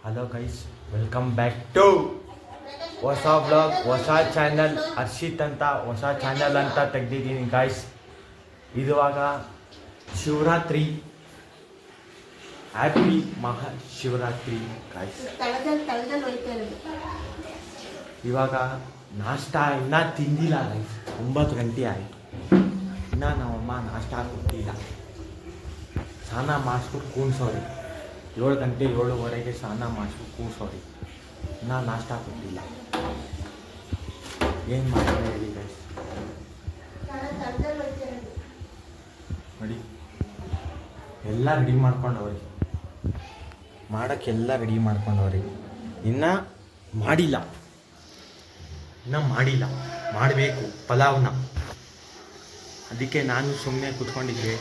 Hello guys, welcome back to ಹೊಸ blog, ಹೊಸ channel. Harshit ಅಂತ ಹೊಸ ಚಾನಲ್ ಅಂತ ತೆಗ್ದಿದ್ದೀನಿ ಗೈಸ್. ಇದುವಾಗ ಶಿವರಾತ್ರಿ, ಹ್ಯಾಪಿ ಮಹಾಶಿವರಾತ್ರಿ ಗೈಸ್. ಇವಾಗ ನಾಷ್ಟ ಇನ್ನೂ ತಿಂದಿಲ್ಲ ಗೈಸ್. 9 ಗಂಟೆ ಆಯಿತು, ಇನ್ನೂ ನಮ್ಮಮ್ಮ ನಾಷ್ಟ ಕೊಟ್ಟಿಲ್ಲ. ಸ್ನಾನ ಮಾಡಿಸ್ಬಿಟ್ಟು ಕೂರ್ಸೋರಿ. 7 ಗಂಟೆ 7:15 ಸ್ನಾನ ಮಾಡಿಸ್ಬಿಟ್ಟು ಕೂರ್ಸೋರಿ. ಇನ್ನೂ ನಾಷ್ಟ ಕೊಟ್ಟಿಲ್ಲ. ಏನು ಮಾಡ್ತಾರೆ ಹೇಳಿ ಗೈಸ್. ನೋಡಿ, ಎಲ್ಲ ರೆಡಿ ಮಾಡ್ಕೊಂಡವ್ರಿ, ಮಾಡೋಕ್ಕೆಲ್ಲ ರೆಡಿ ಮಾಡ್ಕೊಂಡವ್ರಿ. ಇನ್ನೂ ಮಾಡಿಲ್ಲ, ಮಾಡಬೇಕು ಪಲಾವ್ನ. ಅದಕ್ಕೆ ನಾನು ಸುಮ್ಮನೆ ಕೂತ್ಕೊಂಡಿದ್ದೆ.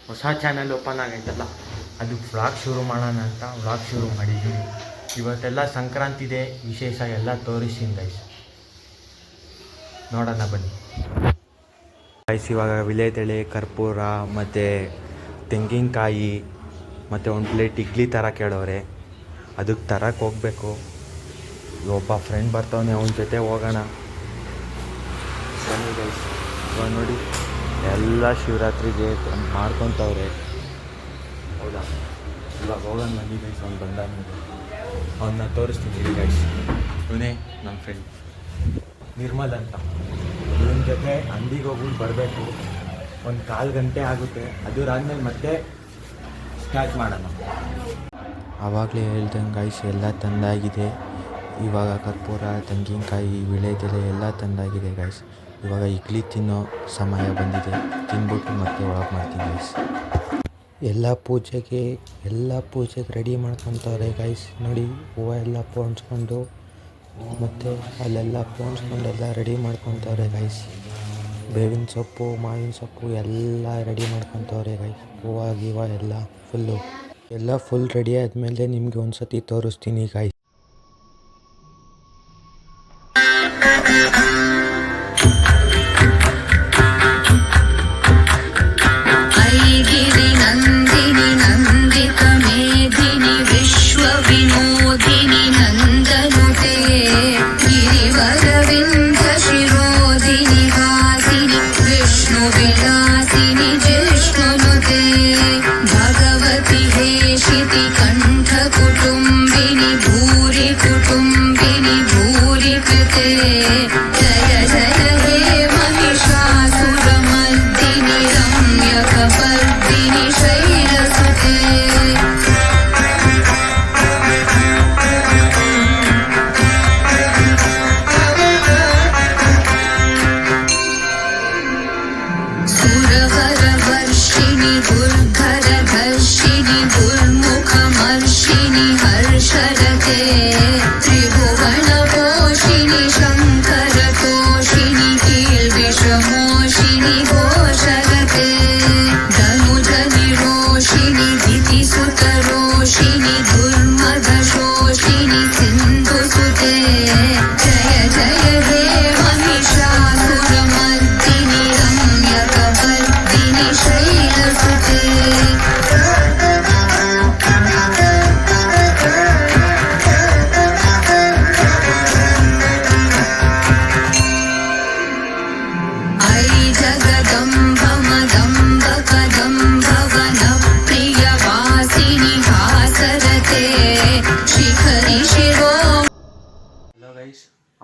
ಹೊಸ ಚಾನಲ್ ಓಪನ್ ಆಗೈತಲ್ಲ, ಅದು ವ್ಲಾಗ್ ಶುರು ಮಾಡೋಣ ಅಂತ ವ್ಲಾಗ್ ಶುರು ಮಾಡಿದ್ದೀನಿ. ಇವತ್ತೆಲ್ಲ ಸಂಕ್ರಾಂತಿದೆ, ವಿಶೇಷ ಎಲ್ಲ ತೋರಿಸ್ತೀನಿ ಗೈಸ್. ನೋಡೋಣ ಬನ್ನಿ ಗೈಸ್. ಇವಾಗ ವಿಳೆದೆಲೆ, ಕರ್ಪೂರ ಮತ್ತು ತೆಂಗಿನಕಾಯಿ ಮತ್ತು ಒಂದು ಪ್ಲೇಟ್ ಇಡ್ಲಿ ಥರ ಕೇಳೋರೆ. ಅದಕ್ಕೆ ತರಕ್ಕೆ ಹೋಗಬೇಕು. ಒಬ್ಬ ಫ್ರೆಂಡ್ ಬರ್ತಾವನೆ, ಅವನ ಜೊತೆ ಹೋಗೋಣ ಬನ್ನಿ ಗೈಸ್. ಇವಾಗ ನೋಡಿ, ಎಲ್ಲ ಶಿವರಾತ್ರಿಗೆ ಮಾಡ್ಕೊತವ್ರೆ. ಹೌದಾ, ಇವಾಗ ಹೋಗೋಣ ಬನ್ನಿ ಗೈಸ್. ಅವ್ನು ಬಂದಾದ್ಮೇಲೆ ಅವನ್ನ ತೋರಿಸ್ತೀನಿ ಗೈಸ್. ಇವನೇ ನಮ್ಮ ಫ್ರೆಂಡ್ ನಿರ್ಮಲ್ ಅಂತ. ಇವನ ಜೊತೆ ಅಂಗಡಿಗೆ ಹೋಗ್ಬಿಟ್ಟು ಬರಬೇಕು. ಒಂದು 1/4 ಗಂಟೆ ಆಗುತ್ತೆ. ಅದರಾದ್ಮೇಲೆ ಮತ್ತೆ ಸ್ಟಾರ್ಟ್ ಮಾಡೋಣ. ಆವಾಗಲೇ ಹೇಳ್ದಂಗೆ ಗೈಸ್, ಎಲ್ಲ ತಂದಾಗಿದೆ. ಇವಾಗ ಕರ್ಪೂರ, ತೆಂಗಿನಕಾಯಿ, ವಿಳೆದೆಲೆ ಎಲ್ಲ ತಂದಾಗಿದೆ ಗೈಸ್. ಇವಾಗ ಇಡ್ಲಿ ತಿನ್ನೋ ಸಮಯ ಬಂದಿದೆ. ತಿಂದ್ಬಿಟ್ಟು ಮತ್ತೆ ಒಳಗೆ ಮಾಡ್ತೀನಿ ಗೈಸ್. ಎಲ್ಲ ಪೂಜೆಗೆ ರೆಡಿ ಮಾಡ್ಕೊತವ್ರೆ ಗೈಸ್. ನೋಡಿ, ಹೂವು ಎಲ್ಲ ಪೋಣಿಸ್ಕೊಂಡು ಮತ್ತು ಅಲ್ಲೆಲ್ಲ ಪೋಣಿಸ್ಕೊಂಡೆಲ್ಲ ರೆಡಿ ಮಾಡ್ಕೊತವ್ರೆ ಗೈಸ್. ಬೇವಿನ ಸೊಪ್ಪು, ಮಾವಿನ ಸೊಪ್ಪು ಎಲ್ಲ ರೆಡಿ ಮಾಡ್ಕೊತವ್ರೆ ಗೈಸ್. ಹೂವು ಗೀವ ಎಲ್ಲ ಫುಲ್ ರೆಡಿ ಆದಮೇಲೆ ನಿಮಗೆ ಒಂದು ಸತಿ ತೋರಿಸ್ತೀನಿ ಗೈಸ್.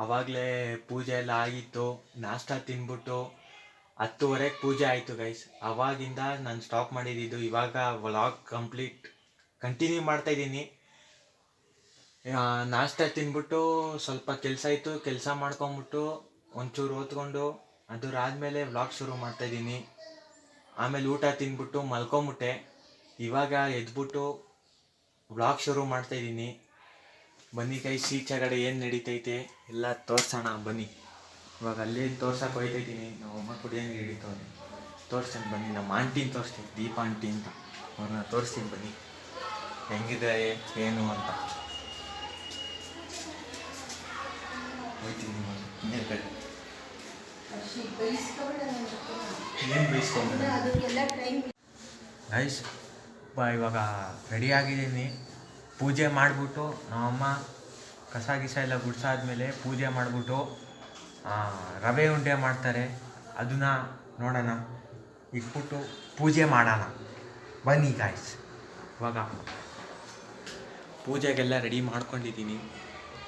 ಆವಾಗಲೇ ಪೂಜೆ ಎಲ್ಲ ಆಗಿತ್ತು. ನಾಷ್ಟ ತಿಂದ್ಬಿಟ್ಟು 10:30 ಪೂಜೆ ಆಯಿತು ಗೈಸ್. ಆವಾಗಿಂದ ನಾನು ಸ್ಟಾಪ್ ಮಾಡಿದ್ದು. ಇವಾಗ ವ್ಲಾಗ್ ಕಂಟಿನ್ಯೂ ಮಾಡ್ತಾಯಿದ್ದೀನಿ. ನಾಷ್ಟ ತಿಂದ್ಬಿಟ್ಟು ಸ್ವಲ್ಪ ಕೆಲಸ ಇತ್ತು, ಕೆಲಸ ಮಾಡ್ಕೊಂಬಿಟ್ಟು ಒಂಚೂರು ಓದ್ಕೊಂಡು ಅದರಾದಮೇಲೆ ವ್ಲಾಗ್ ಶುರು ಮಾಡ್ತಾಯಿದ್ದೀನಿ. ಆಮೇಲೆ ಊಟ ತಿಂದ್ಬಿಟ್ಟು ಮಲ್ಕೊಂಬಿಟ್ಟೆ. ಇವಾಗ ಎದ್ಬಿಟ್ಟು ವ್ಲಾಗ್ ಶುರು ಮಾಡ್ತಾಯಿದ್ದೀನಿ. ಬನ್ನಿ ಗೈಸ್, ಈಚೆಗಡೆ ಏನು ನಡೀತೈತೆ ಎಲ್ಲ ತೋರಿಸೋಣ ಬನ್ನಿ. ಇವಾಗ ಅಲ್ಲೇನು ತೋರ್ಸಕ್ಕೆ ಹೋಗ್ತಾಯಿದ್ದೀನಿ. ನಮ್ಮ ಅಮ್ಮ ಕುಡಿಯೋಂಗೆ ಹಿಡಿತವ್ರೆ. ತೋರಿಸ್ತೀನಿ ಬನ್ನಿ. ನಮ್ಮ ಆಂಟಿನ ತೋರಿಸ್ತೀನಿ, ದೀಪ ಆಂಟಿ ಅಂತ. ಅವ್ರನ್ನ ತೋರಿಸ್ತೀನಿ ಬನ್ನಿ, ಹೆಂಗಿದೆ ಏನು ಅಂತ. ಹೋಗ್ತೀನಿ ಇನ್ನೇನು ಕಡೆ ಏನು ಬೈಸ್ಕೊಂಡು ಗೈಸ್. ಇವಾಗ ರೆಡಿ ಆಗಿದ್ದೀನಿ. ಪೂಜೆ ಮಾಡಿಬಿಟ್ಟು ನಮ್ಮಮ್ಮ ಕಸ ಗಿಸ ಎಲ್ಲ ಗುಡ್ಸಾದ್ಮೇಲೆ ಪೂಜೆ ಮಾಡಿಬಿಟ್ಟು ರವೆ ಉಂಡೆ ಮಾಡ್ತಾರೆ. ಅದನ್ನ ನೋಡೋಣ, ಇಟ್ಬಿಟ್ಟು ಪೂಜೆ ಮಾಡೋಣ ಬನ್ನಿ ಗಾಯ್ಸ್. ಇವಾಗ ಪೂಜೆಗೆಲ್ಲ ರೆಡಿ ಮಾಡ್ಕೊಂಡಿದ್ದೀನಿ.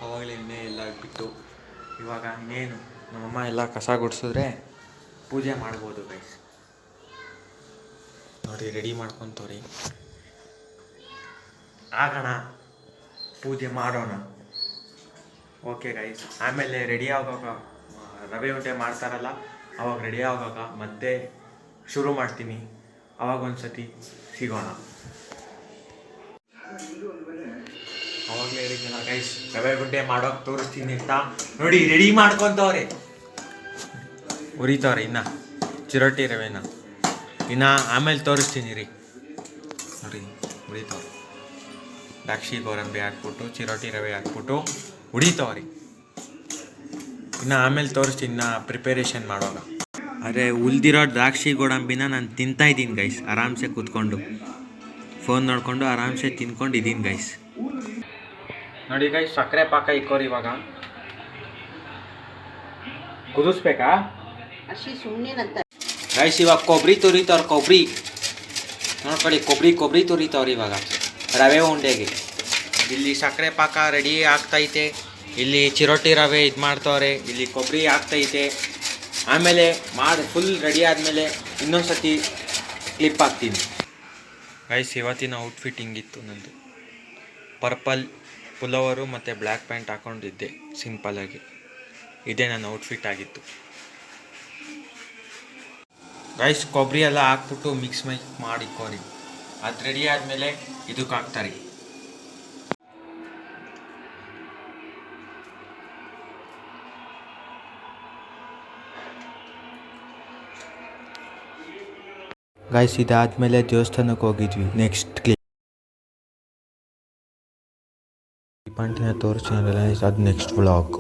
ಅವಾಗಲೇ ಎಣ್ಣೆ ಎಲ್ಲ ಬಿಟ್ಟು ಇವಾಗ ಇನ್ನೇನು ನಮ್ಮಮ್ಮ ಎಲ್ಲ ಕಸ ಗುಡಿಸಿದ್ರೆ ಪೂಜೆ ಮಾಡ್ಬೋದು ಗೈಸ್. ನೋಡಿ ರೆಡಿ ಮಾಡ್ಕೊತವ್ರಿ, ಆಗೋಣ ಪೂಜೆ ಮಾಡೋಣ. ಓಕೆ ಗೈಸ್, ಆಮೇಲೆ ರೆಡಿ ಆಗೋಗ ರವೆ ಉಂಡೆ ಮಾಡ್ತಾರಲ್ಲ ಅವಾಗ ರೆಡಿ ಆಗೋಗ ಮತ್ತೆ ಶುರು ಮಾಡ್ತೀನಿ. ಅವಾಗ ಒಂದು ಸತಿ ಸಿಗೋಣ. ಅವಾಗಲೇ ಹೇಳಿದ್ನಲ್ಲ ಗೈಸ್, ರವೆ ಉಂಡೆ ಮಾಡೋಕೆ ತೋರಿಸ್ತೀನಿ ಅಂತ. ನೋಡಿ ರೆಡಿ ಮಾಡ್ಕೊತವ್ರೆ, ಉರಿತವ್ರೆ ಇನ್ನು ಚಿರೋಟಿ ರವೆನ. ಇನ್ನು ಆಮೇಲೆ ತೋರಿಸ್ತೀನಿ ರೀ. ನೋಡಿ ಉರಿತವ್ರೆ, ದ್ರಾಕ್ಷಿ ಗೋಡಂಬಿ ಹಾಕ್ಬಿಟ್ಟು ಚಿರೋಟಿ ರವೆ ಹಾಕ್ಬಿಟ್ಟು ಉಡಿತವ್ರಿ. ಇನ್ನು ಆಮೇಲೆ ತೋರಿಸ್ತೀನಿ ಇನ್ನು ಪ್ರಿಪರೇಷನ್ ಮಾಡೋಣ. ಅರೆ ಉಳ್ದಿರೋ ದ್ರಾಕ್ಷಿ ಗೋಡಂಬಿನ ನಾನು ತಿಂತಾಯಿದ್ದೀನಿ ಗೈಸ್, ಆರಾಮ್ಸೆ ಕೂತ್ಕೊಂಡು ಫೋನ್ ನೋಡಿಕೊಂಡು ಆರಾಮ್ಸೆ ತಿನ್ಕೊಂಡಿದ್ದೀನಿ ಗೈಸ್. ನೋಡಿ ಗೈಸ್, ಸಕ್ಕರೆ ಪಾಕ ಇಕ್ಕೋರಿ. ಇವಾಗ ಕುದಿಸ್ಬೇಕಾ ಗೈಸ್? ಇವಾಗ ಕೊಬ್ಬರಿ ತುರಿತವ್ರ, ಕೊಬ್ಬರಿ ನೋಡ್ಕೊಳ್ಳಿ, ಕೊಬ್ಬರಿ ತುರಿತವ್ರಿ ಇವಾಗ ರವೆ ಉಂಡೆಗೆ. ಇಲ್ಲಿ ಸಕ್ಕರೆ ಪಾಕ ರೆಡಿ ಆಗ್ತೈತೆ, ಇಲ್ಲಿ ಚಿರೋಟಿ ರವೆ ಇದು ಮಾಡ್ತವ್ರೆ, ಇಲ್ಲಿ ಕೊಬ್ಬರಿ ಆಗ್ತೈತೆ. ಆಮೇಲೆ ಮಾಡಿ ಫುಲ್ ರೆಡಿ ಆದಮೇಲೆ ಇನ್ನೊಂದು ಸತಿ ಕ್ಲಿಪ್ ಹಾಕ್ತೀನಿ ಗೈಸ್. ಇವತ್ತಿನ ಔಟ್ಫಿಟ್ ಹಿಂಗಿತ್ತು ನಂದು. ಪರ್ಪಲ್ ಪುಲವರು ಮತ್ತು ಬ್ಲ್ಯಾಕ್ ಪ್ಯಾಂಟ್ ಹಾಕ್ಕೊಂಡಿದ್ದೆ ಸಿಂಪಲಾಗಿ. ಇದೇ ನನ್ನ ಔಟ್ಫಿಟ್ ಆಗಿತ್ತು ಗೈಸ್. ಕೊಬ್ಬರಿ ಎಲ್ಲ ಹಾಕ್ಬಿಟ್ಟು ಮಿಕ್ಸ್ ಮಾಡಿಕ್ಕೋರಿ. ಅದು ರೆಡಿ ಆದಮೇಲೆ ಇದಕ್ಕೆ ಹಾಕ್ತಾರೆ. ಗೈಸ್ ಇದಾದಮೇಲೆ ದೇವಸ್ಥಾನಕ್ಕೆ ಹೋಗಿದ್ವಿ. ನೆಕ್ಸ್ಟ್ ಕ್ಲಿಪ್ ಪಂಟಿನ ತೋರಿಸ್ತೀನಿ, ಅದು ನೆಕ್ಸ್ಟ್ ವ್ಲಾಗ್.